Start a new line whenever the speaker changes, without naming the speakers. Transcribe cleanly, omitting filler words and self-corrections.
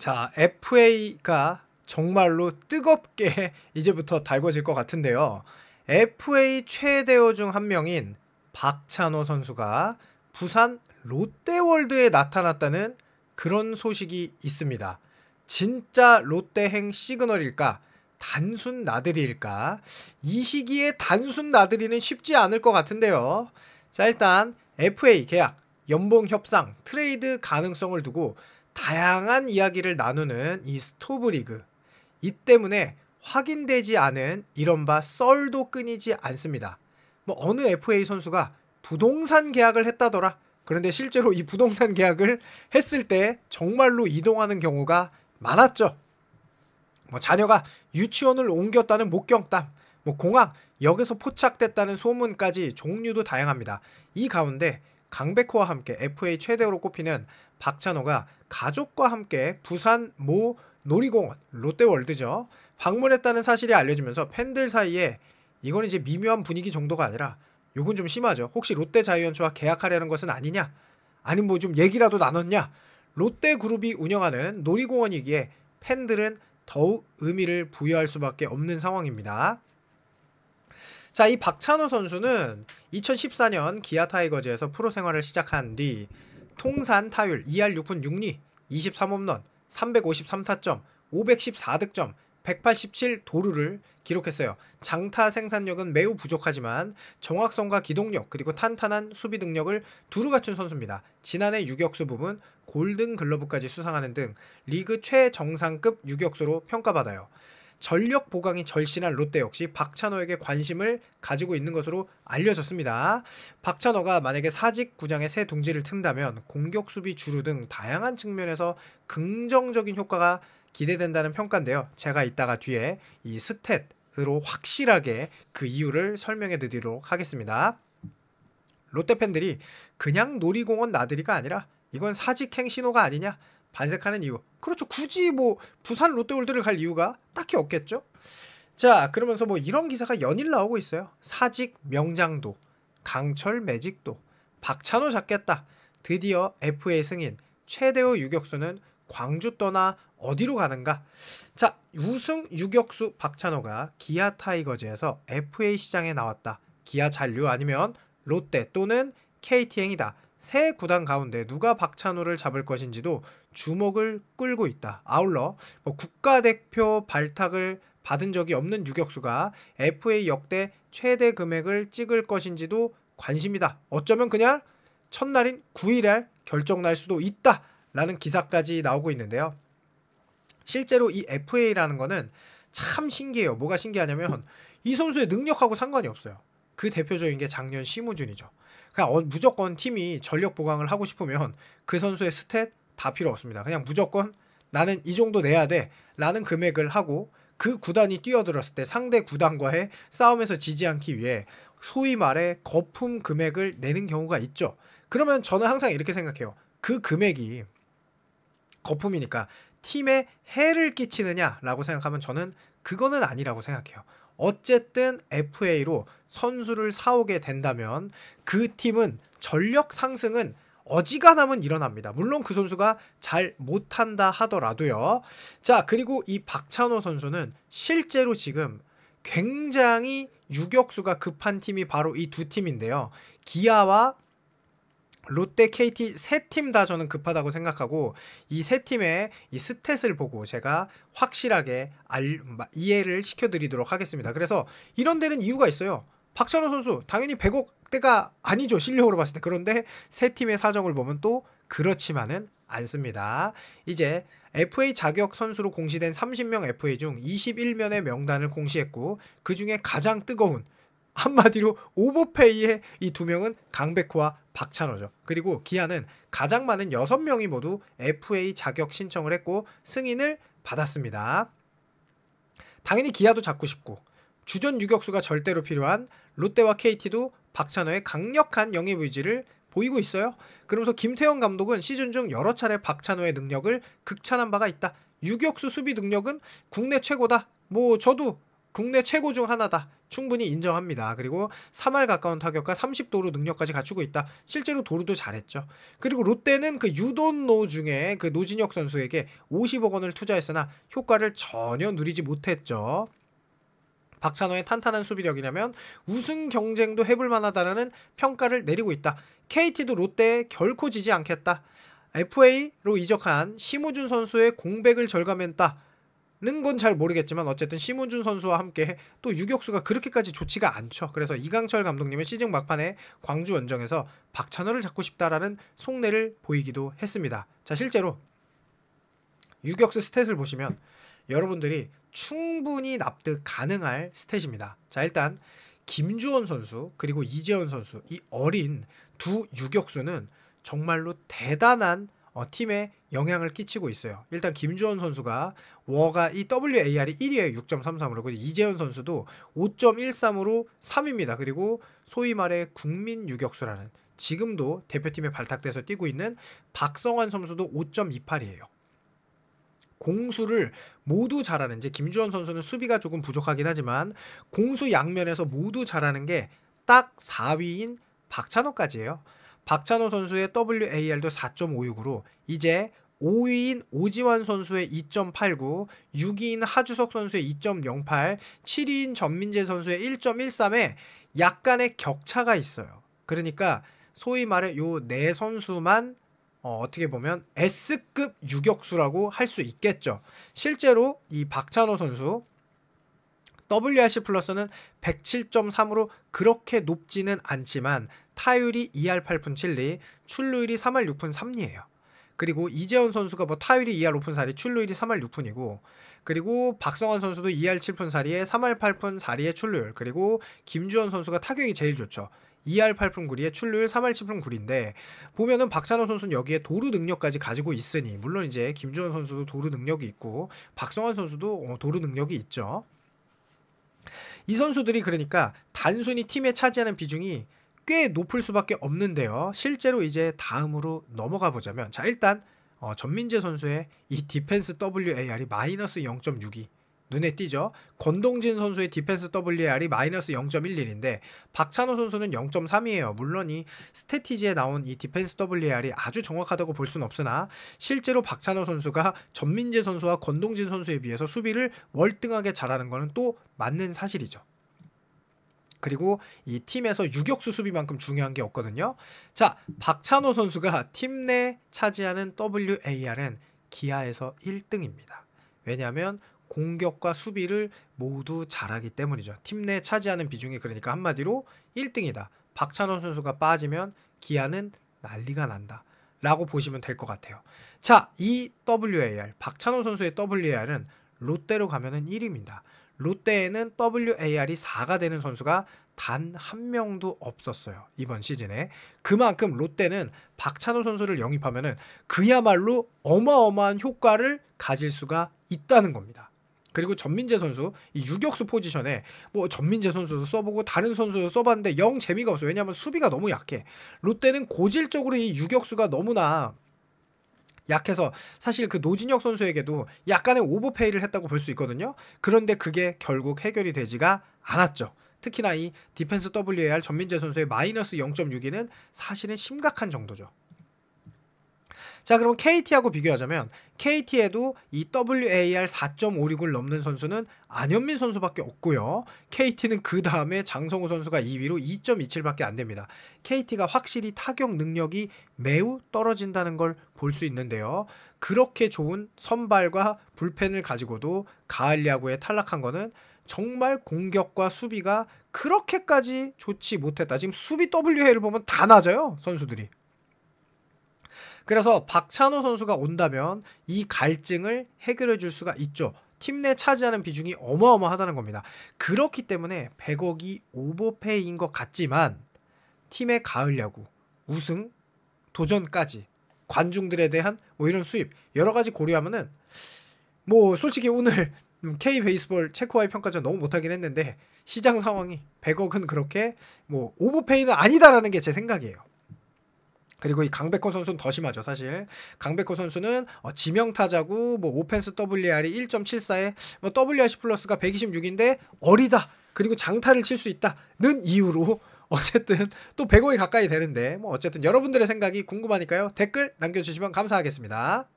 자, FA가 정말로 뜨겁게 이제부터 달궈질 것 같은데요. FA 최대호 중 한 명인 박찬호 선수가 부산 롯데월드에 나타났다는 그런 소식이 있습니다. 진짜 롯데행 시그널일까? 단순 나들이일까? 이 시기에 단순 나들이는 쉽지 않을 것 같은데요. 자, 일단 FA 계약, 연봉 협상, 트레이드 가능성을 두고 다양한 이야기를 나누는 이 스토브리그. 이 때문에 확인되지 않은 이른바 썰도 끊이지 않습니다. 뭐 어느 FA 선수가 부동산 계약을 했다더라. 그런데 실제로 이 부동산 계약을 했을 때 정말로 이동하는 경우가 많았죠. 뭐 자녀가 유치원을 옮겼다는 목격담, 뭐 공항, 역에서 포착됐다는 소문까지 종류도 다양합니다. 이 가운데 강백호와 함께 FA 최대호로 꼽히는 박찬호가 가족과 함께 부산 모 놀이공원, 롯데월드죠, 방문했다는 사실이 알려지면서 팬들 사이에 이건 이제 미묘한 분위기 정도가 아니라 요건 좀 심하죠. 혹시 롯데자이언츠와 계약하려는 것은 아니냐? 아니면 뭐 좀 얘기라도 나눴냐? 롯데그룹이 운영하는 놀이공원이기에 팬들은 더욱 의미를 부여할 수밖에 없는 상황입니다. 자, 이 박찬호 선수는 2014년 기아 타이거즈에서 프로 생활을 시작한 뒤 통산 타율 2할 6푼 6리, 23홈런, 353타점, 514득점, 187도루를 기록했어요. 장타 생산력은 매우 부족하지만 정확성과 기동력 그리고 탄탄한 수비 능력을 두루 갖춘 선수입니다. 지난해 유격수 부분 골든글러브까지 수상하는 등 리그 최정상급 유격수로 평가받아요. 전력 보강이 절실한 롯데 역시 박찬호에게 관심을 가지고 있는 것으로 알려졌습니다. 박찬호가 만약에 사직 구장에 새 둥지를 튼다면 공격 수비 주루 등 다양한 측면에서 긍정적인 효과가 기대된다는 평가인데요. 제가 이따가 뒤에 이 스탯으로 확실하게 그 이유를 설명해 드리도록 하겠습니다. 롯데 팬들이 그냥 놀이공원 나들이가 아니라 이건 사직행 신호가 아니냐 반색하는 이유. 그렇죠. 굳이 뭐 부산 롯데월드를 갈 이유가 딱히 없겠죠. 자, 그러면서 뭐 이런 기사가 연일 나오고 있어요. 사직 명장도, 강철 매직도, 박찬호 잡겠다. 드디어 FA 승인 최대호 유격수는 광주 떠나 어디로 가는가? 자, 우승 유격수 박찬호가 기아 타이거즈에서 FA 시장에 나왔다. 기아 잔류 아니면 롯데 또는 KT행이다. 세 구단 가운데 누가 박찬호를 잡을 것인지도 주목을 끌고 있다. 아울러 뭐 국가대표 발탁을 받은 적이 없는 유격수가 FA 역대 최대 금액을 찍을 것인지도 관심이다. 어쩌면 그냥 첫날인 9일에 결정 날 수도 있다. 라는 기사까지 나오고 있는데요. 실제로 이 FA라는 거는 참 신기해요. 뭐가 신기하냐면 이 선수의 능력하고 상관이 없어요. 그 대표적인 게 작년 심우준이죠. 그냥 무조건 팀이 전력 보강을 하고 싶으면 그 선수의 스탯 다 필요 없습니다. 그냥 무조건 나는 이 정도 내야 돼 라는 금액을 하고 그 구단이 뛰어들었을 때 상대 구단과의 싸움에서 지지 않기 위해 소위 말해 거품 금액을 내는 경우가 있죠. 그러면 저는 항상 이렇게 생각해요. 그 금액이 거품이니까 팀에 해를 끼치느냐라고 생각하면 저는 그거는 아니라고 생각해요. 어쨌든 FA로 선수를 사오게 된다면 그 팀은 전력 상승은 어지간하면 일어납니다. 물론 그 선수가 잘 못한다 하더라도요. 자, 그리고 이 박찬호 선수는 실제로 지금 굉장히 유격수가 급한 팀이 바로 이 두 팀인데요. 기아와 롯데, KT 세 팀 다 저는 급하다고 생각하고 이 세 팀의 이 스탯을 보고 제가 확실하게 이해를 시켜드리도록 하겠습니다. 그래서 이런 데는 이유가 있어요. 박찬호 선수 당연히 100억대가 아니죠. 실력으로 봤을 때. 그런데 세 팀의 사정을 보면 또 그렇지만은 않습니다. 이제 FA 자격 선수로 공시된 30명 FA 중 21명의 명단을 공시했고 그 중에 가장 뜨거운 한마디로 오버페이의 이 두 명은 강백호와 박찬호죠. 그리고 기아는 가장 많은 6명이 모두 FA 자격 신청을 했고 승인을 받았습니다. 당연히 기아도 잡고 싶고 주전 유격수가 절대로 필요한 롯데와 KT도 박찬호의 강력한 영입 의지를 보이고 있어요. 그러면서 김태형 감독은 시즌 중 여러 차례 박찬호의 능력을 극찬한 바가 있다. 유격수 수비 능력은 국내 최고다. 뭐 저도 국내 최고 중 하나다. 충분히 인정합니다. 그리고 3할 가까운 타격과 30도루 능력까지 갖추고 있다. 실제로 도루도 잘했죠. 그리고 롯데는 그 유돈노 중에 그 노진혁 선수에게 50억 원을 투자했으나 효과를 전혀 누리지 못했죠. 박찬호의 탄탄한 수비력이라면 우승 경쟁도 해볼 만하다라는 평가를 내리고 있다. KT도 롯데에 결코 지지 않겠다. FA로 이적한 심우준 선수의 공백을 절감했다는 건 잘 모르겠지만 어쨌든 심우준 선수와 함께 또 유격수가 그렇게까지 좋지가 않죠. 그래서 이강철 감독님은 시즌 막판에 광주 원정에서 박찬호를 잡고 싶다라는 속내를 보이기도 했습니다. 자, 실제로 유격수 스탯을 보시면 여러분들이 충분히 납득 가능할 스탯입니다. 자, 일단 김주원 선수 그리고 이재원 선수, 이 어린 두 유격수는 정말로 대단한 팀에 영향을 끼치고 있어요. 일단 김주원 선수가 워가 이 WAR이 1위에 6.33으로, 그리고 이재현 선수도 5.13으로 3위입니다. 그리고 소위 말해 국민 유격수라는, 지금도 대표팀에 발탁돼서 뛰고 있는 박성환 선수도 5.28이에요. 공수를 모두 잘하는, 이제 김주원 선수는 수비가 조금 부족하긴 하지만 공수 양면에서 모두 잘하는 게 딱 4위인 박찬호까지예요. 박찬호 선수의 WAR도 4.56으로 이제 5위인 오지환 선수의 2.89, 6위인 하주석 선수의 2.08, 7위인 전민재 선수의 1.13에 약간의 격차가 있어요. 그러니까 소위 말해 요 네 선수만 어떻게 보면 S급 유격수라고 할 수 있겠죠. 실제로 이 박찬호 선수 WRC 플러스는 107.3으로 그렇게 높지는 않지만 타율이 2할 8푼 7리, 출루율이 3할 6푼 3리예요. 그리고 이재원 선수가 뭐 타율이 2할 5푼 4리, 출루율이 3할 6푼이고, 그리고 박성환 선수도 2할 7푼 4리에 3할 8푼 4리의 출루율, 그리고 김주원 선수가 타격이 제일 좋죠. 2할 8푼 9리에 출루율 3할 7푼 9리인데 보면은 박찬호 선수는 여기에 도루 능력까지 가지고 있으니, 물론 이제 김주원 선수도 도루 능력이 있고 박성환 선수도 도루 능력이 있죠. 이 선수들이 그러니까 단순히 팀에 차지하는 비중이 꽤 높을 수밖에 없는데요. 실제로 이제 다음으로 넘어가 보자면, 자, 일단 전민재 선수의 이 디펜스 WAR이 마이너스 0.62 눈에 띄죠. 권동진 선수의 디펜스 WAR이 마이너스 0.11인데 박찬호 선수는 0.3이에요. 물론 이 스태티지에 나온 이 디펜스 WAR이 아주 정확하다고 볼 수는 없으나 실제로 박찬호 선수가 전민재 선수와 권동진 선수에 비해서 수비를 월등하게 잘하는 것은 또 맞는 사실이죠. 그리고 이 팀에서 유격수 수비만큼 중요한 게 없거든요. 자, 박찬호 선수가 팀 내 차지하는 WAR은 기아에서 1등입니다. 왜냐하면 공격과 수비를 모두 잘하기 때문이죠. 팀 내 차지하는 비중이, 그러니까 한마디로 1등이다. 박찬호 선수가 빠지면 기아는 난리가 난다 라고 보시면 될 것 같아요. 자, 이 WAR, 박찬호 선수의 WAR은 롯데로 가면은 1위입니다. 롯데에는 WAR이 4가 되는 선수가 단 한 명도 없었어요. 이번 시즌에. 그만큼 롯데는 박찬호 선수를 영입하면은 그야말로 어마어마한 효과를 가질 수가 있다는 겁니다. 그리고 전민재 선수, 이 유격수 포지션에 뭐 전민재 선수도 써보고 다른 선수도 써봤는데 영 재미가 없어요. 왜냐하면 수비가 너무 약해. 롯데는 고질적으로 이 유격수가 너무나 약해서 사실 그 노진혁 선수에게도 약간의 오버페이를 했다고 볼 수 있거든요. 그런데 그게 결국 해결이 되지가 않았죠. 특히나 이 디펜스 WAR 전민재 선수의 마이너스 0.62는 사실은 심각한 정도죠. 자, 그럼 KT하고 비교하자면 KT에도 이 WAR 4.56을 넘는 선수는 안현민 선수밖에 없고요. KT는 그 다음에 장성호 선수가 2위로 2.27밖에 안 됩니다. KT가 확실히 타격 능력이 매우 떨어진다는 걸 볼 수 있는데요. 그렇게 좋은 선발과 불펜을 가지고도 가을 야구에 탈락한 거는 정말 공격과 수비가 그렇게까지 좋지 못했다. 지금 수비 WAR을 보면 다 낮아요, 선수들이. 그래서 박찬호 선수가 온다면 이 갈증을 해결해 줄 수가 있죠. 팀 내 차지하는 비중이 어마어마하다는 겁니다. 그렇기 때문에 100억이 오버페이인 것 같지만 팀의 가을 야구, 우승, 도전까지 관중들에 대한 뭐 이런 수입 여러 가지 고려하면은 뭐 솔직히 오늘 K 베이스볼 체크와의 평가전 너무 못하긴 했는데 시장 상황이 100억은 그렇게 뭐 오버페이는 아니다라는 게 제 생각이에요. 그리고 이 강백호 선수는 더 심하죠. 사실 강백호 선수는 지명타자고 뭐 오펜스 WR이 1.74에 뭐 WRC 플러스가 126인데 어리다. 그리고 장타를 칠 수 있다는 이유로 어쨌든 또 100억이 가까이 되는데 뭐 어쨌든 여러분들의 생각이 궁금하니까요. 댓글 남겨주시면 감사하겠습니다.